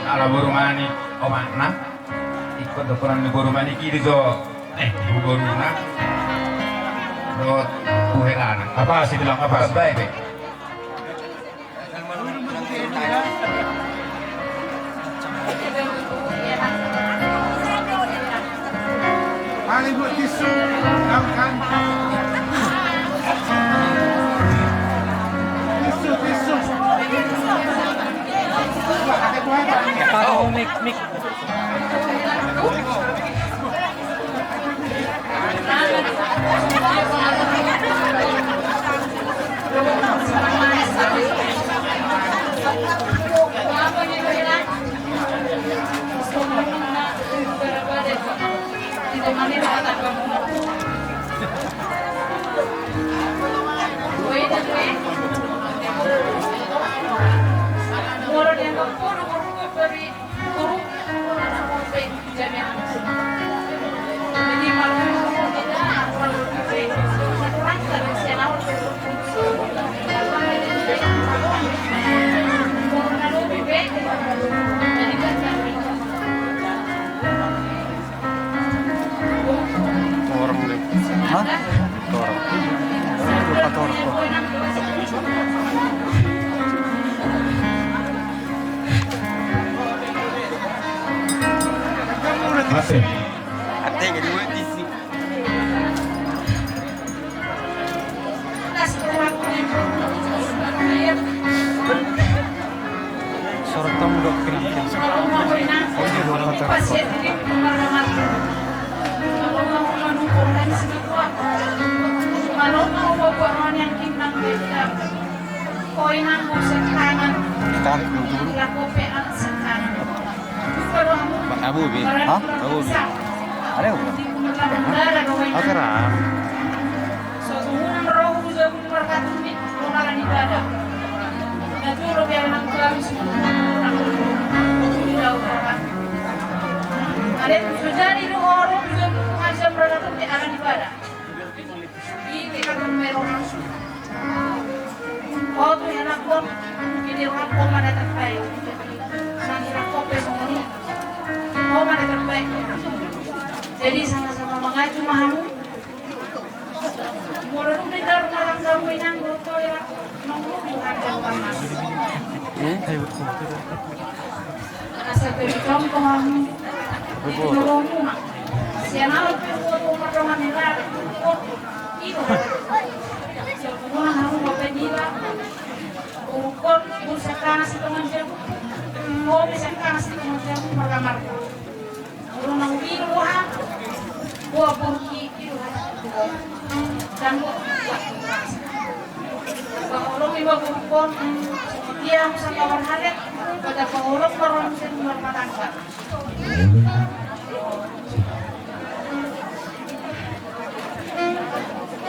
ala borumani o mana ikut dokuran di borumani kiri do bu boruna do kuhelan apa sih bilang apa baik baik paling buat tisu kan tisu Taruh mik. Masih. Ate jadi buat isi. Sorot kamu dok kira-kira. Tarik dulu. Abu bi. Hah? Abu bi. Ada apa? Akara. Ada sudah di orang juga mengajar berada di alam ibadah. Ini kan merong. Oh tuh enak pun, ini orang pun ada terbaik. Nanti aku pesoni, oh ada terbaik. Jadi sama-sama mengacu mahamu. Mulai dari dalam kamu inang botol ya, nongkrong bukan jawaban mas. Asal beri contoh kamu. Nolongmu mak. Siapa yang pertolongan yang ada? Itu. Semua kamu mau penila. Ukur bursa kanas itu macam. Mau bisa kanas itu macam merkamar. Urung nang biru ha. Buah burki itu. Dan buah. Kalau ibu ukur dia sama berhalet pada pengurus orang semua matangga.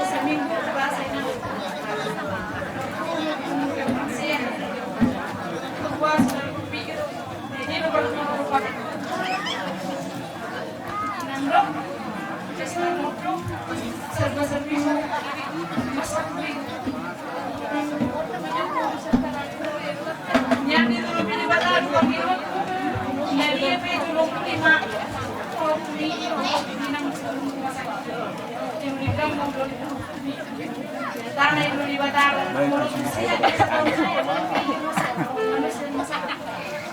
Seminggu bahasa ini.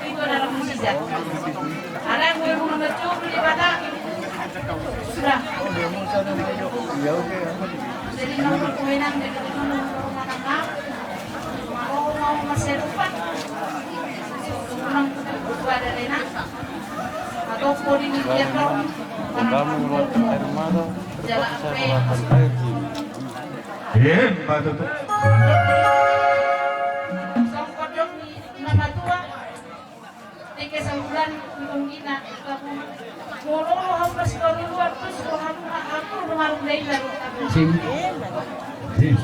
Itu adalah mukjizat. Ada yang boleh membaca di badak. Sudah. Jadi nomor kewenangan dari nomor rumah tangga. Mau masih lupa. Orang itu ada Lena. Atau polisi dia kalau Kamu mengeluarkan air mata. jalan Saya apa? mengeluarkan air jiwa. Iya, batu tuh. Sangkotong di nama tua. Tiga sebulan untuk kita. Mulu harus kalau luar terus aku rumah lain Sim. Sim.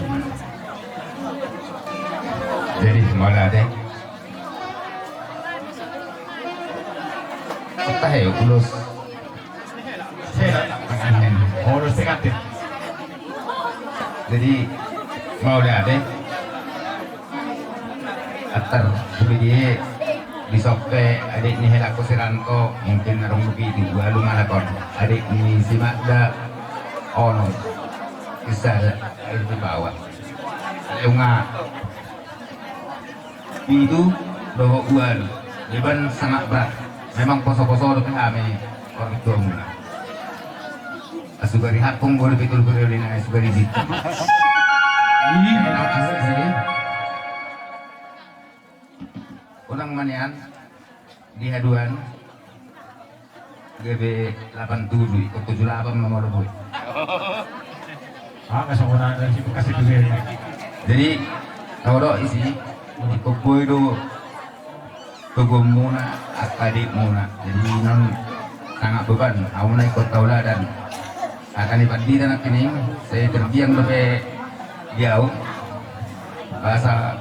Jadi mana deh? Kita ya ulus. Saya angin, urus negatif. Jadi mau lihat deh. Atar, jadi di Sokpe adik ni Helako Siranto mungkin narong lupi di gua lu malakon adik ni si Magda Ono kisah di bawah Leunga itu bawa uan Iban sangat berat memang poso-poso lebih kami orang tua mula asugari hakung boleh betul betul ini asugari itu ini asli sini ulang manian di haduan GB 87 ikut 78 nomor boy kesemuanya dari si bekas itu sih. jadi kalau isi ikut boy itu tugum muna akadik muna jadi non sangat beban aku nak ikut tauladan akan ibadi dan kini saya terbiang lebih jauh bahasa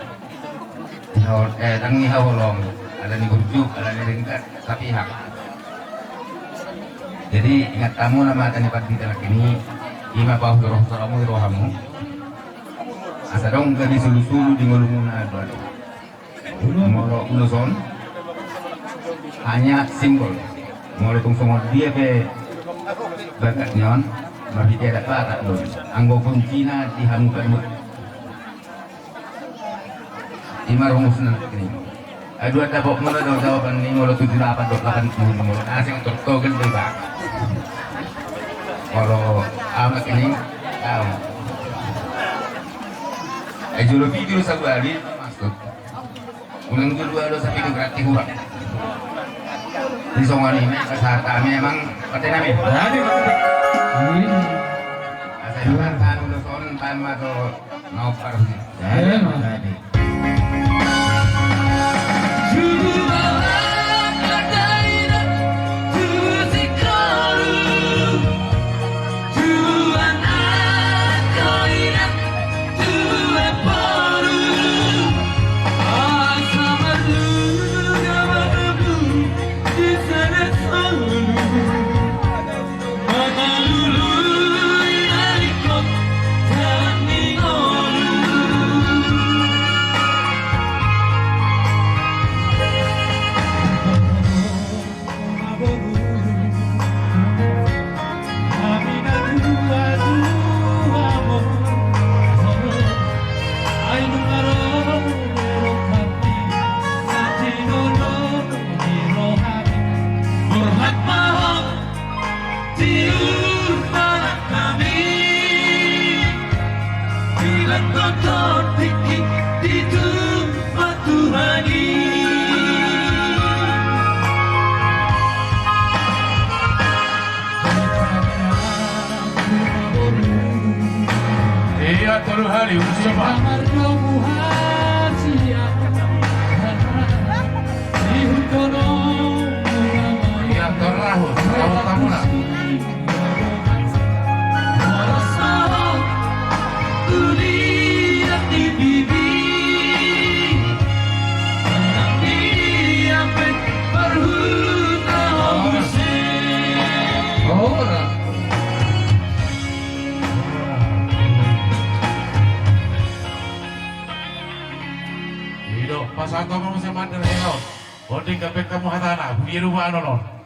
tangi hawalong ada ni burjuk ada ni ringkat tapi hak jadi ingat kamu nama akan ibadi dan kini ima bahu roh saramu rohamu asa dong gadi sulu-sulu di ngulumuna dua molo uluson hanya simbol mulai tunggu dia be bakat nyon tapi dia ada bakat loh anggo kuncina dihamukan imar rumusna ini dua tabok mula dong jawaban ini mulu 78 mulu asing tertogen bebas kalau amat ini tahu julu video satu hari masuk ulang dulu ada sampai ke gratis kurang di songan ini kesehatan kami emang paten kami saya katakan udah son tanpa atau naupar sih hari bersama ya terahus rawat kamu lah Pas aku mau sama dengan Hero, bonding kapek kamu hatana, biru ano non.